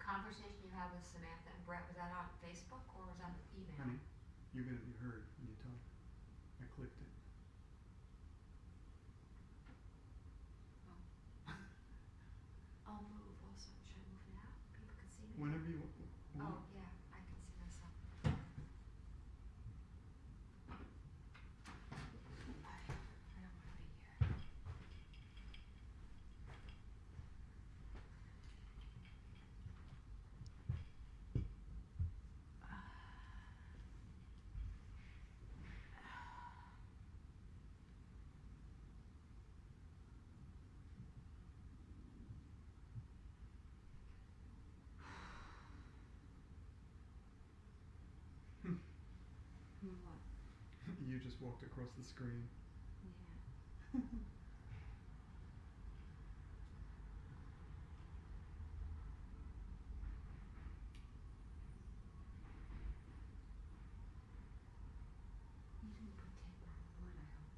conversation you had with Samantha and Brett, was that on Facebook or was that email? Honey, you heard when you talked. I clicked it. I'll move also. Should I move now? People can see me. Whenever you Oh, yeah, I can see myself. I don't want to be here. What? you just walked across the screen. Yeah. You didn't put tape on the wood, I hope.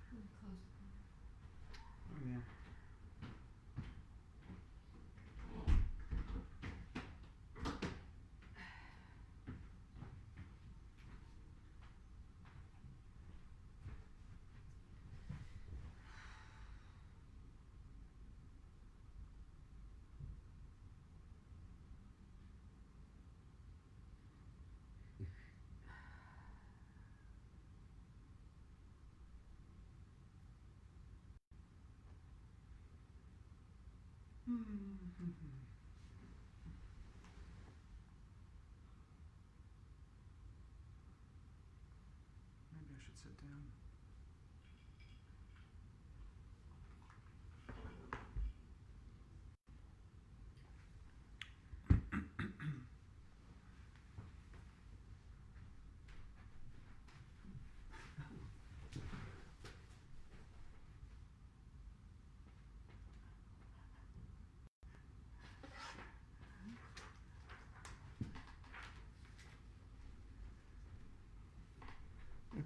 Let me close the window. Oh yeah. Maybe I should sit down.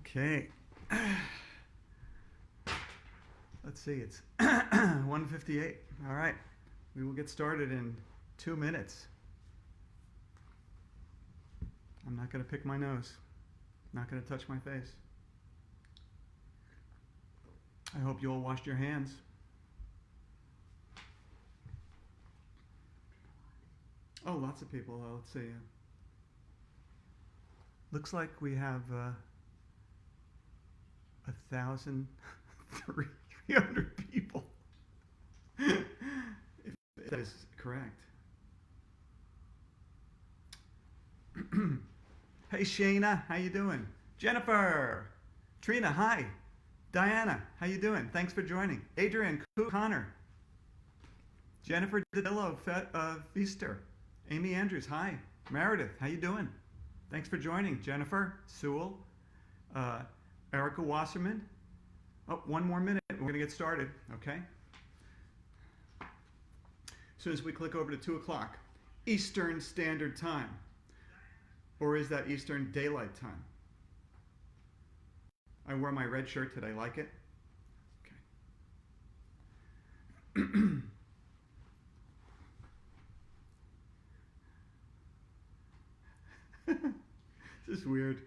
Okay. Let's see, it's 1:58. All right. We will get started in 2 minutes. I'm not going to pick my nose. Not going to touch my face. I hope you all washed your hands. Oh, lots of people. Let's see. Looks like we have 1,300 people. if that is correct. Hey Shayna, how you doing? Jennifer, Trina, hi. Diana, how you doing? Thanks for joining. Adrian, Connor, Jennifer Didillo, Feaster, Amy Andrews, hi. Meredith, how you doing? Thanks for joining. Jennifer, Sewell, Erica Wasserman. Oh, 1 more minute. We're going to get started, okay? As soon as we click over to 2 o'clock, Eastern Standard Time. Or is that Eastern Daylight Time? I wore my red shirt today. Like it? Okay. This is weird.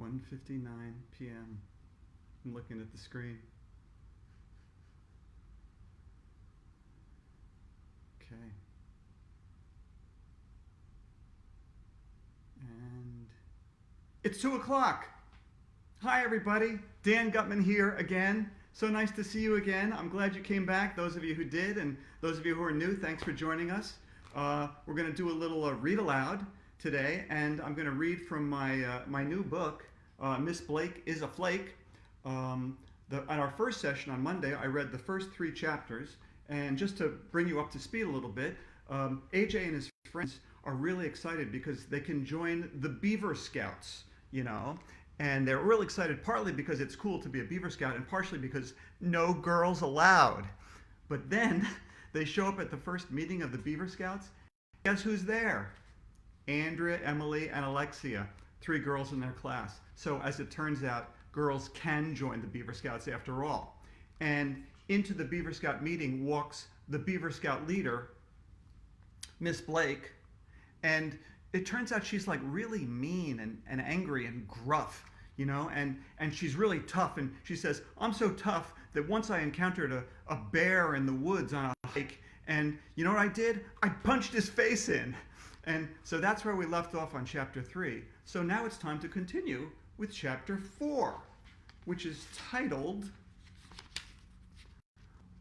1:59 p.m. I'm looking at the screen. Okay. And it's 2 o'clock. Hi, everybody. Dan Gutman here again. So nice to see you again. I'm glad you came back. Those of you who did, and those of you who are new, thanks for joining us. We're going to do a little read aloud today, and I'm going to read from my new book, Miss Blake is a Flake. At our first session on Monday, I read the first 3 chapters, and just to bring you up to speed a little bit, AJ and his friends are really excited because they can join the Beaver Scouts, you know, And they're real excited, partly because it's cool to be a Beaver Scout and partially because no girls allowed. But then they show up at the first meeting of the Beaver Scouts. Guess who's there? Andrea, Emily, and Alexia, 3 girls in their class. So as it turns out, girls can join the Beaver Scouts after all. And into the Beaver Scout meeting walks the Beaver Scout leader, Miss Blake, and it turns out she's like really mean and angry and gruff, you know, and she's really tough. And she says, I'm so tough that once I encountered a bear in the woods on a hike, and you know what I did? I punched his face in. And so that's where we left off on chapter 3. So now it's time to continue with chapter 4, which is titled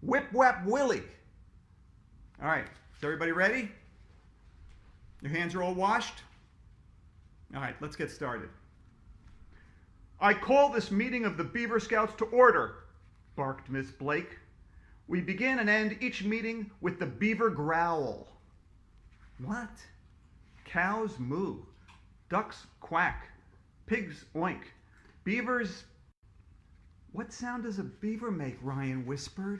Whipwap Willie. All right, is everybody ready? Your hands are all washed? All right, let's get started. I call this meeting of the Beaver Scouts to order, barked Miss Blake. We begin and end each meeting with the beaver growl. What? Cows moo, ducks quack, pigs oink, beavers... What sound does a beaver make? Ryan whispered.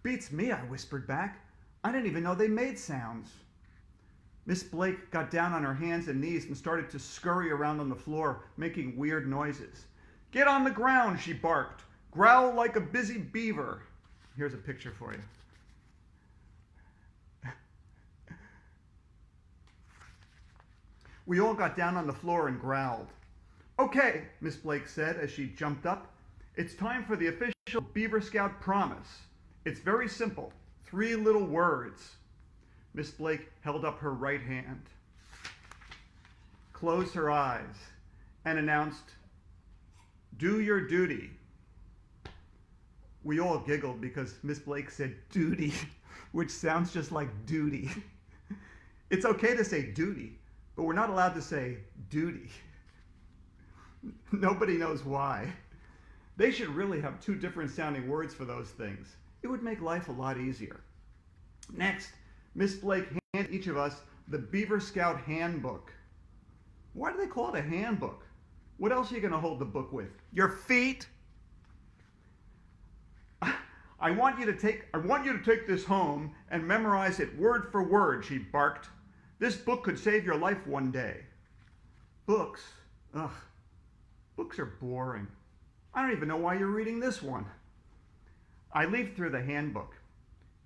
Beats me, I whispered back. I didn't even know they made sounds. Miss Blake got down on her hands and knees and started to scurry around on the floor, making weird noises. Get on the ground, she barked. Growl like a busy beaver. Here's a picture for you. We all got down on the floor and growled. Okay, Miss Blake said as she jumped up. It's time for the official Beaver Scout promise. It's very simple. 3 little words. Miss Blake held up her right hand, closed her eyes, and announced, do your duty. We all giggled because Miss Blake said duty, which sounds just like duty. It's okay to say duty, but we're not allowed to say duty. Nobody knows why. They should really have 2 different sounding words for those things. It would make life a lot easier. Next, Miss Blake handed each of us the Beaver Scout handbook. Why do they call it a handbook? What else are you going to hold the book with? Your feet? I want you to take this home and memorize it word for word, she barked. This book could save your life one day. Books? Ugh. Books are boring. I don't even know why you're reading this one. I leafed through the handbook.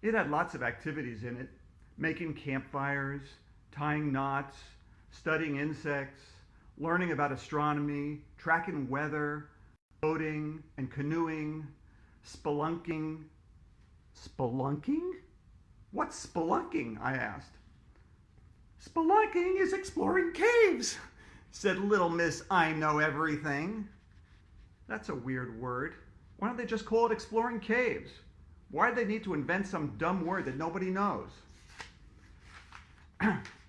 It had lots of activities in it. Making campfires, tying knots, studying insects, learning about astronomy, tracking weather, boating and canoeing, spelunking. Spelunking? What's spelunking? I asked. Spelunking is exploring caves, said little Miss I Know Everything. That's a weird word. Why don't they just call it exploring caves? Why do they need to invent some dumb word that nobody knows?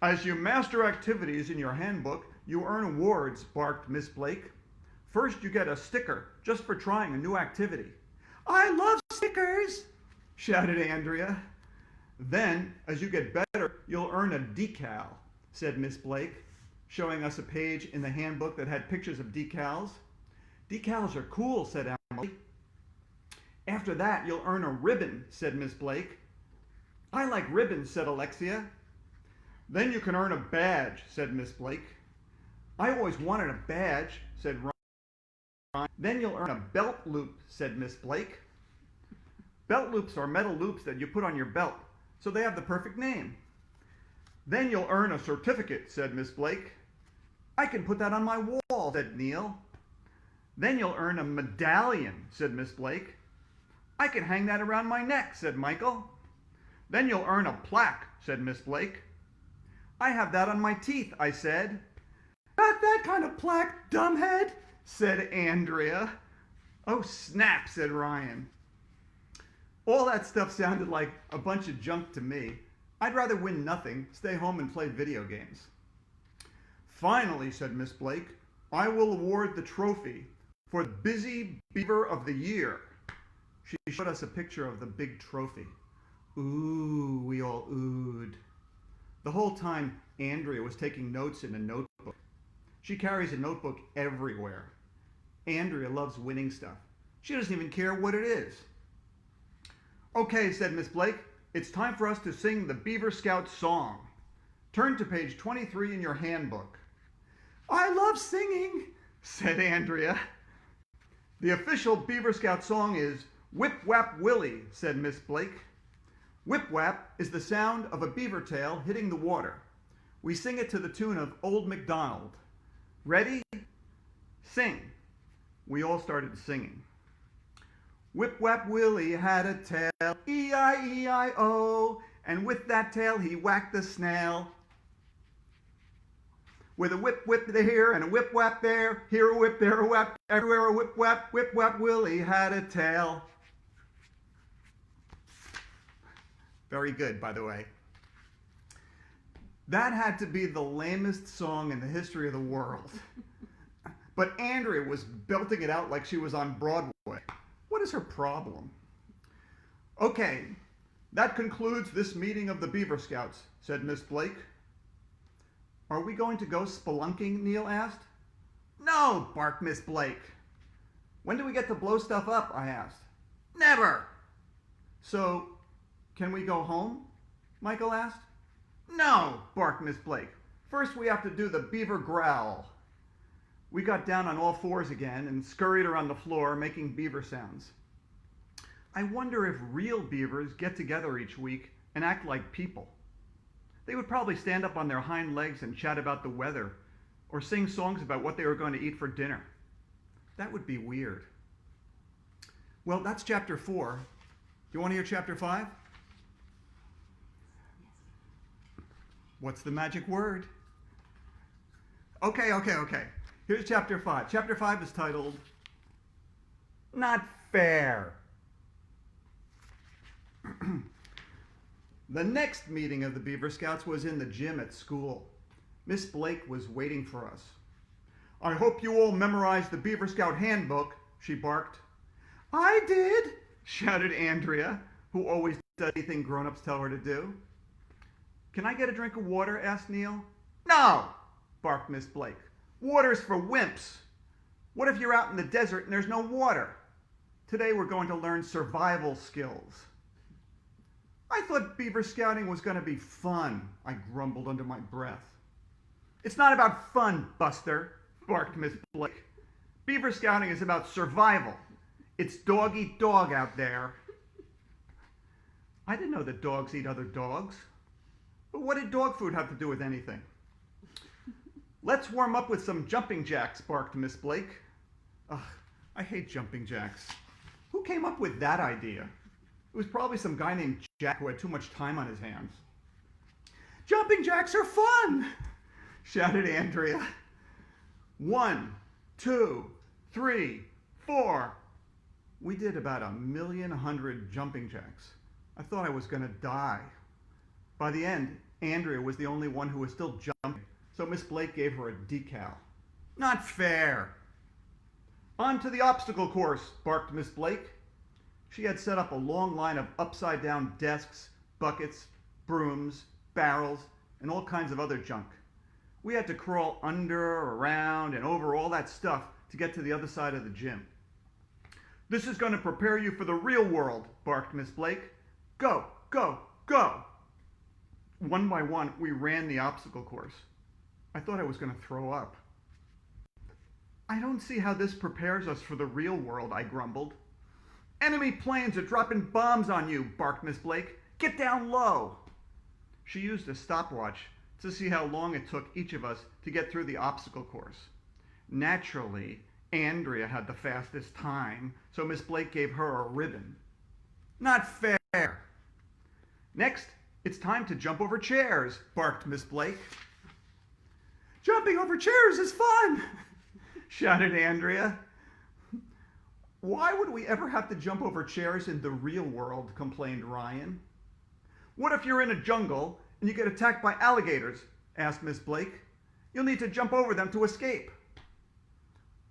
As you master activities in your handbook, you earn awards, barked Miss Blake. First, you get a sticker just for trying a new activity. I love stickers, shouted Andrea. Then, as you get better, you'll earn a decal, said Miss Blake, showing us a page in the handbook that had pictures of decals. Decals are cool, said Emily. After that, you'll earn a ribbon, said Miss Blake. I like ribbons, said Alexia. Then you can earn a badge, said Miss Blake. I always wanted a badge, said Ryan. Then you'll earn a belt loop, said Miss Blake. Belt loops are metal loops that you put on your belt, so they have the perfect name. Then you'll earn a certificate, said Miss Blake. I can put that on my wall, said Neil. Then you'll earn a medallion, said Miss Blake. I can hang that around my neck, said Michael. Then you'll earn a plaque, said Miss Blake. I have that on my teeth, I said. Not that kind of plaque, dumbhead, said Andrea. Oh, snap, said Ryan. All that stuff sounded like a bunch of junk to me. I'd rather win nothing, stay home and play video games. Finally, said Miss Blake, I will award the trophy for the Busy Beaver of the Year. She showed us a picture of the big trophy. Ooh, we all oohed. The whole time, Andrea was taking notes in a notebook. She carries a notebook everywhere. Andrea loves winning stuff. She doesn't even care what it is. Okay, said Miss Blake, it's time for us to sing the Beaver Scout song. Turn to page 23 in your handbook. I love singing, said Andrea. The official Beaver Scout song is Whipwap Willie, said Miss Blake. Whipwap is the sound of a beaver tail hitting the water. We sing it to the tune of Old MacDonald. Ready? Sing. We all started singing. Whipwap Willie had a tail, E-I-E-I-O, and with that tail he whacked the snail. With a whip whip here and a whip whap there, here a whip, there a whap, everywhere a whip whap, Whipwap Willie had a tail. Very good, by the way. That had to be the lamest song in the history of the world. But Andrea was belting it out like she was on Broadway. What is her problem? Okay, that concludes this meeting of the Beaver Scouts, said Miss Blake. Are we going to go spelunking? Neil asked. No, barked Miss Blake. When do we get to blow stuff up? I asked. Never. So, can we go home? Michael asked. No, barked Miss Blake. First we have to do the beaver growl. We got down on all fours again and scurried around the floor making beaver sounds. I wonder if real beavers get together each week and act like people. They would probably stand up on their hind legs and chat about the weather or sing songs about what they were going to eat for dinner. That would be weird. Well, that's chapter 4. Do you want to hear chapter 5? What's the magic word? Okay. Here's chapter 5. Chapter 5 is titled, Not Fair. The next meeting of the Beaver Scouts was in the gym at school. Miss Blake was waiting for us. I hope you all memorized the Beaver Scout handbook, she barked. I did, shouted Andrea, who always does anything grown-ups tell her to do. Can I get a drink of water? Asked Neil. No, barked Miss Blake. Water's for wimps. What if you're out in the desert and there's no water? Today we're going to learn survival skills. I thought beaver scouting was going to be fun, I grumbled under my breath. It's not about fun, Buster, barked Miss Blake. Beaver scouting is about survival. It's dog eat dog out there. I didn't know that dogs eat other dogs. But what did dog food have to do with anything? Let's warm up with some jumping jacks, barked Miss Blake. Ugh, I hate jumping jacks. Who came up with that idea? It was probably some guy named Jack who had too much time on his hands. Jumping jacks are fun, shouted Andrea. 1, 2, 3, 4. We did about 1,100,000 jumping jacks. I thought I was going to die. By the end, Andrea was the only one who was still jumping, so Miss Blake gave her a decal. Not fair. On to the obstacle course, barked Miss Blake. She had set up a long line of upside-down desks, buckets, brooms, barrels, and all kinds of other junk. We had to crawl under, around, and over all that stuff to get to the other side of the gym. This is going to prepare you for the real world, barked Miss Blake. Go, go, go. One by one, we ran the obstacle course. I thought I was going to throw up. I don't see how this prepares us for the real world, I grumbled. Enemy planes are dropping bombs on you, barked Miss Blake. Get down low. She used a stopwatch to see how long it took each of us to get through the obstacle course. Naturally, Andrea had the fastest time, so Miss Blake gave her a ribbon. Not fair. Next, it's time to jump over chairs, barked Miss Blake. Jumping over chairs is fun, shouted Andrea. Why would we ever have to jump over chairs in the real world, complained Ryan. What if you're in a jungle and you get attacked by alligators, asked Miss Blake. You'll need to jump over them to escape.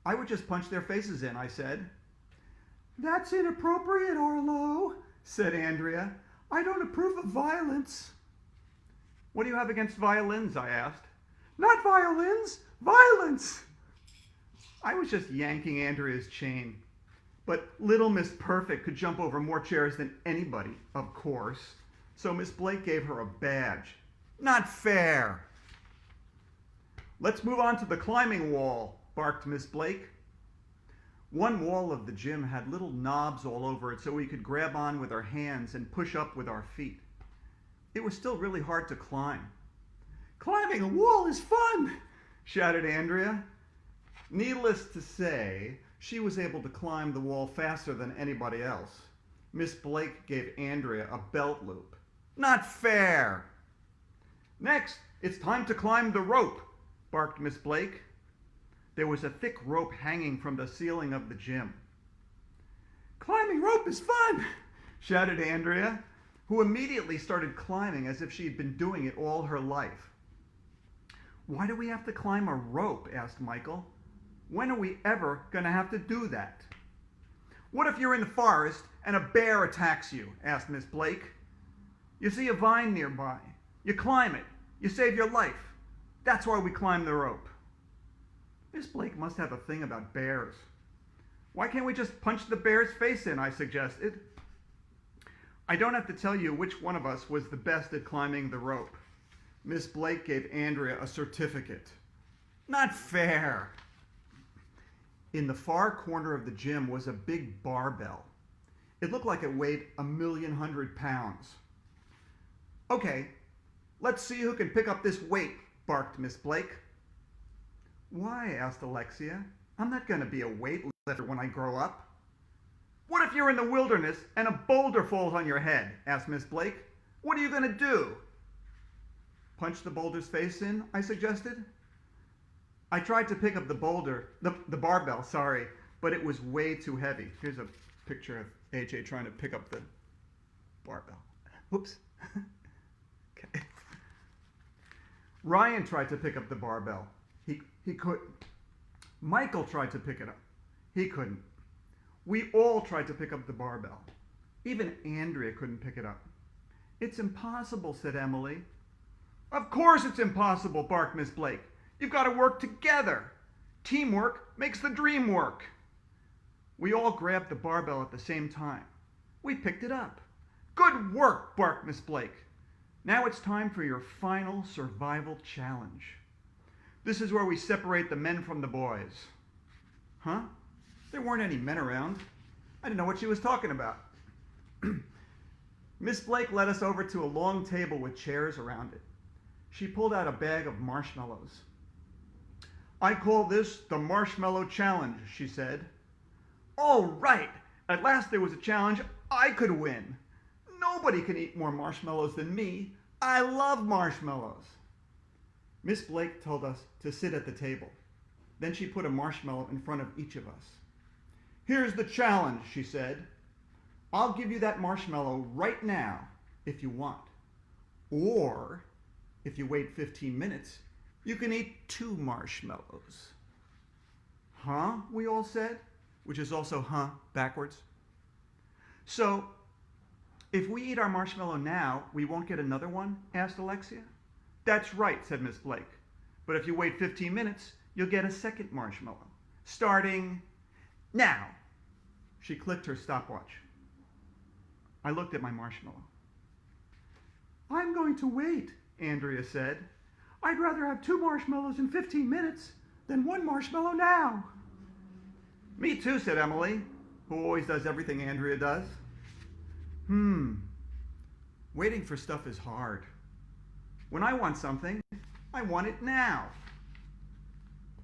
I would just punch their faces in, I said. That's inappropriate, Arlo, said Andrea. I don't approve of violence. What do you have against violins, I asked. Not violins, Violence! I was just yanking Andrea's chain. But little Miss Perfect could jump over more chairs than anybody, of course. So Miss Blake gave her a badge. Not fair! Let's move on to the climbing wall, barked Miss Blake. One wall of the gym had little knobs all over it so we could grab on with our hands and push up with our feet. It was still really hard to climb. Climbing a wall is fun, shouted Andrea. Needless to say, she was able to climb the wall faster than anybody else. Miss Blake gave Andrea a belt loop. Not fair! Next, it's time to climb the rope, barked Miss Blake. There was a thick rope hanging from the ceiling of the gym. Climbing rope is fun, shouted Andrea, who immediately started climbing as if she had been doing it all her life. Why do we have to climb a rope? Asked Michael. When are we ever going to have to do that? What if you're in the forest and a bear attacks you? Asked Miss Blake. You see a vine nearby. You climb it. You save your life. That's why we climb the rope. Miss Blake must have a thing about bears. Why can't we just punch the bear's face in? I suggested. I don't have to tell you which one of us was the best at climbing the rope. Miss Blake gave Andrea a certificate. Not fair. In the far corner of the gym was a big barbell. It looked like it weighed 1,100,000 pounds. Okay, let's see who can pick up this weight, barked Miss Blake. Why? Asked Alexia. I'm not going to be a weightlifter when I grow up. What if you're in the wilderness and a boulder falls on your head? Asked Miss Blake. What are you going to do? Punch the boulder's face in, I suggested. I tried to pick up the barbell, but it was way too heavy. Here's a picture of AJ trying to pick up the barbell. Oops. Okay. Ryan tried to pick up the barbell. He couldn't. Michael tried to pick it up. He couldn't. We all tried to pick up the barbell. Even Andrea couldn't pick it up. It's impossible, said Emily. Of course it's impossible, barked Miss Blake. You've got to work together. Teamwork makes the dream work. We all grabbed the barbell at the same time. We picked it up. Good work, barked Miss Blake. Now it's time for your final survival challenge. This is where we separate the men from the boys. Huh? There weren't any men around. I didn't know what she was talking about. Miss Blake led us over to a long table with chairs around it. She pulled out a bag of marshmallows. I call this the Marshmallow Challenge, she said. All right, at last there was a challenge I could win. Nobody can eat more marshmallows than me. I love marshmallows. Miss Blake told us to sit at the table. Then she put a marshmallow in front of each of us. Here's the challenge, she said. I'll give you that marshmallow right now if you want. Or, if you wait 15 minutes, you can eat 2 marshmallows. Huh? We all said, which is also huh backwards. So, if we eat our marshmallow now, we won't get another one? Asked Alexia. That's right, said Miss Blake. But if you wait 15 minutes, you'll get a second marshmallow. Starting now. She clicked her stopwatch. I looked at my marshmallow. I'm going to wait, Andrea said. I'd rather have 2 marshmallows in 15 minutes than 1 marshmallow now. Me too, said Emily, who always does everything Andrea does. Waiting for stuff is hard. When I want something, I want it now.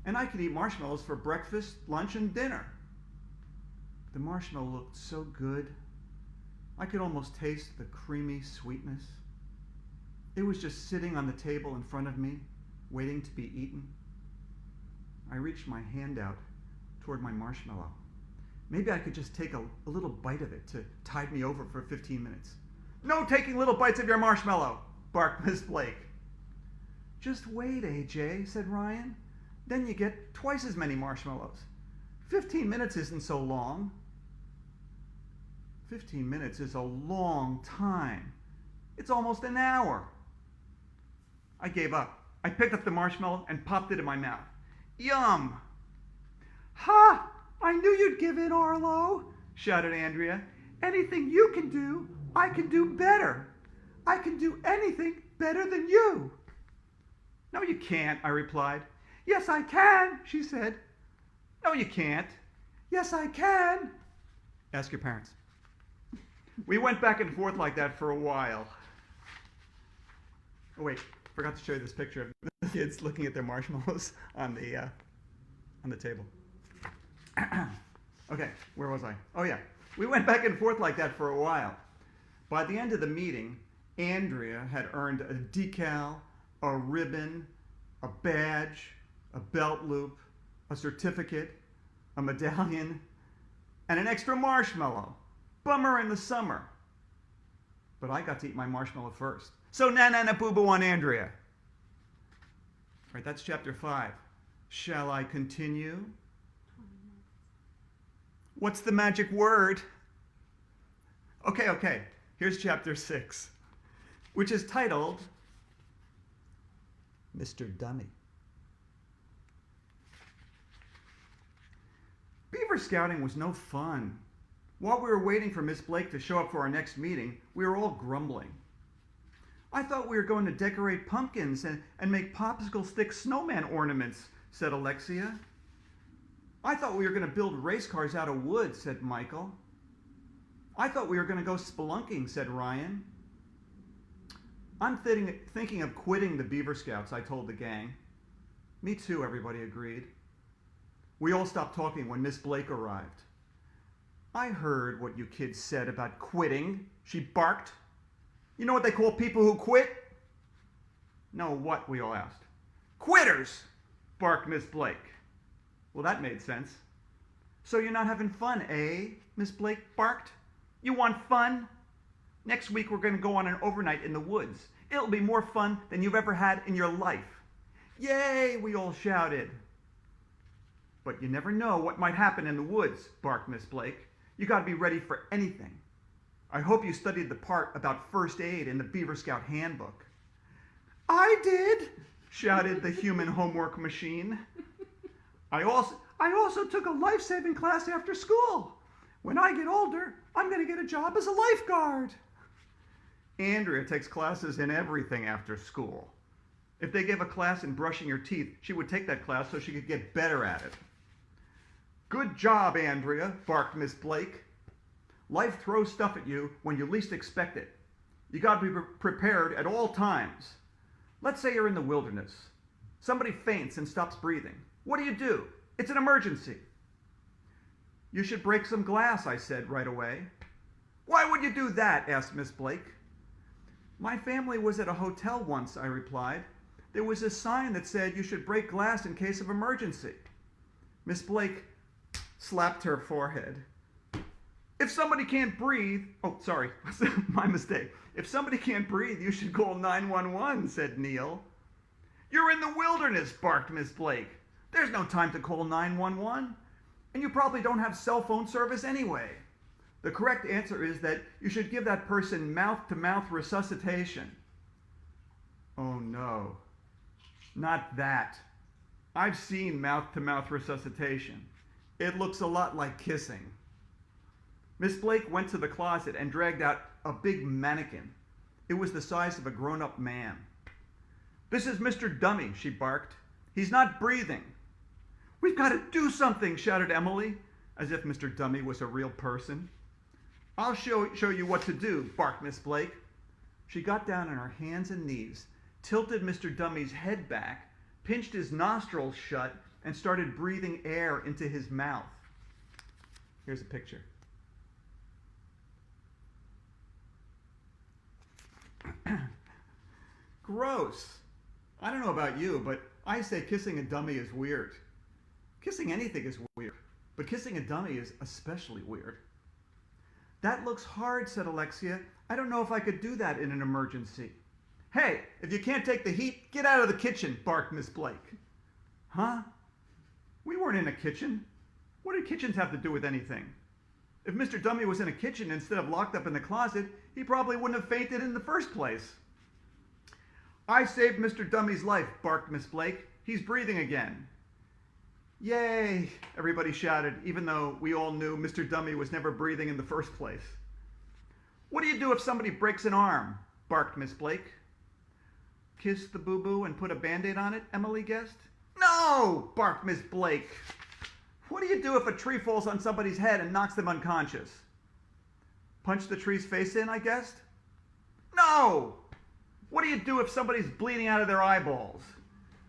And I could eat marshmallows for breakfast, lunch, and dinner. The marshmallow looked so good. I could almost taste the creamy sweetness. It was just sitting on the table in front of me, waiting to be eaten. I reached my hand out toward my marshmallow. Maybe I could just take a little bite of it to tide me over for 15 minutes. No taking little bites of your marshmallow, barked Miss Blake. Just wait, AJ, said Ryan. Then you get twice as many marshmallows. 15 minutes isn't so long. 15 minutes is a long time. It's almost an hour. I gave up. I picked up the marshmallow and popped it in my mouth. Yum! Ha! I knew you'd give in, Arlo, shouted Andrea. Anything you can do, I can do better. I can do anything better than you. No, you can't, I replied. Yes, I can, she said. No, you can't. Yes, I can. Ask your parents. We went back and forth like that for a while. Oh, wait, forgot to show you this picture of the kids looking at their marshmallows on the table. Okay, where was I? Oh, yeah. We went back and forth like that for a while. By the end of the meeting, Andrea had earned a decal, a ribbon, a badge, a belt loop, a certificate, a medallion, and an extra marshmallow. Bummer in the summer. But I got to eat my marshmallow first. So na boo boo on Andrea. All right, that's chapter 5. Shall I continue? What's the magic word? Okay. Here's chapter 6, which is titled Mr. Dummy. Beaver Scouting was no fun. While we were waiting for Miss Blake to show up for our next meeting, we were all grumbling. I thought we were going to decorate pumpkins and make popsicle stick snowman ornaments, said Alexia. I thought we were going to build race cars out of wood, said Michael. I thought we were going to go spelunking, said Ryan. I'm thinking of quitting the Beaver Scouts, I told the gang. Me too, everybody agreed. We all stopped talking when Miss Blake arrived. I heard what you kids said about quitting, she barked. You know what they call people who quit? No, what, we all asked. Quitters, barked Miss Blake. Well, that made sense. So you're not having fun, eh? Miss Blake barked. You want fun? Next week we're going to go on an overnight in the woods. It'll be more fun than you've ever had in your life. Yay, we all shouted. But you never know what might happen in the woods, barked Miss Blake. You got to be ready for anything. I hope you studied the part about first aid in the Beaver Scout handbook. I did, shouted the human homework machine. I also took a life-saving class after school. When I get older, I'm going to get a job as a lifeguard. Andrea takes classes in everything after school. If they gave a class in brushing your teeth, she would take that class so she could get better at it. Good job, Andrea, barked Miss Blake. Life throws stuff at you when you least expect it. You got to be prepared at all times. Let's say you're in the wilderness. Somebody faints and stops breathing. What do? It's an emergency. You should break some glass, I said right away. Why would you do that? Asked Miss Blake. My family was at a hotel once, I replied. There was a sign that said you should break glass in case of emergency. Miss Blake slapped her forehead. If somebody can't breathe, oh, sorry, my mistake. If somebody can't breathe, you should call 911, said Neil. You're in the wilderness, barked Miss Blake. There's no time to call 911. And you probably don't have cell phone service anyway. The correct answer is that you should give that person mouth-to-mouth resuscitation. Oh no, not that. I've seen mouth-to-mouth resuscitation. It looks a lot like kissing. Miss Blake went to the closet and dragged out a big mannequin. It was the size of a grown-up man. This is Mr. Dummy, she barked. He's not breathing. We've got to do something, shouted Emily, as if Mr. Dummy was a real person. I'll show you what to do, barked Miss Blake. She got down on her hands and knees, tilted Mr. Dummy's head back, pinched his nostrils shut, and started breathing air into his mouth. Here's a picture. Gross. I don't know about you, but I say kissing a dummy is weird. Kissing anything is weird, but kissing a dummy is especially weird. That looks hard, said Alexia. I don't know if I could do that in an emergency. Hey, if you can't take the heat, get out of the kitchen, barked Miss Blake. Huh? We weren't in a kitchen. What do kitchens have to do with anything? If Mr. Dummy was in a kitchen instead of locked up in the closet, he probably wouldn't have fainted in the first place. I saved Mr. Dummy's life, barked Miss Blake. He's breathing again. Yay! Everybody shouted, even though we all knew Mr. Dummy was never breathing in the first place. What do you do if somebody breaks an arm? Barked Miss Blake. Kiss the boo-boo and put a Band-Aid on it, Emily guessed. No! Barked Miss Blake. What do you do if a tree falls on somebody's head and knocks them unconscious? Punch the tree's face in, I guessed. No! What do you do if somebody's bleeding out of their eyeballs?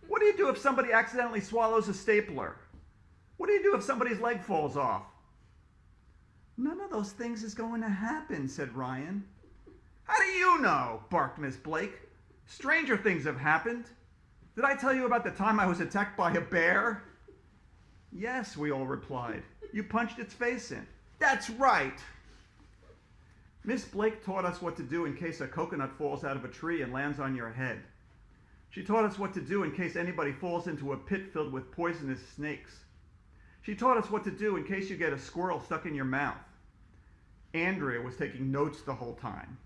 What do you do if somebody accidentally swallows a stapler? What do you do if somebody's leg falls off? None of those things is going to happen, said Ryan. How do you know? Barked Miss Blake. Stranger things have happened. Did I tell you about the time I was attacked by a bear? Yes, we all replied. You punched its face in. That's right. Miss Blake taught us what to do in case a coconut falls out of a tree and lands on your head. She taught us what to do in case anybody falls into a pit filled with poisonous snakes. She taught us what to do in case you get a squirrel stuck in your mouth. Andrea was taking notes the whole time.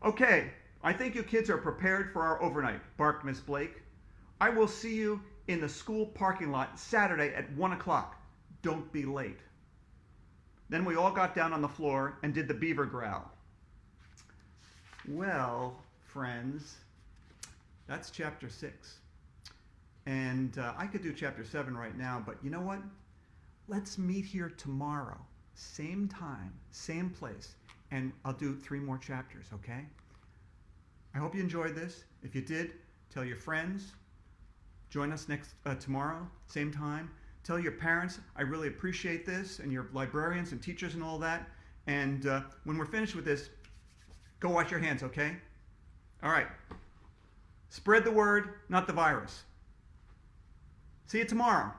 Okay, I think you kids are prepared for our overnight, barked Miss Blake. I will see you in the school parking lot Saturday at 1 o'clock. Don't be late. Then we all got down on the floor and did the beaver growl. Well, friends, that's chapter 6. And I could do chapter 7 right now, but you know what? Let's meet here tomorrow, same time, same place, and I'll do 3 more chapters, okay? I hope you enjoyed this. If you did, tell your friends. Join us tomorrow, same time. Tell your parents, I really appreciate this, and your librarians and teachers and all that. And when we're finished with this, go wash your hands, okay? All right. Spread the word, not the virus. See you tomorrow.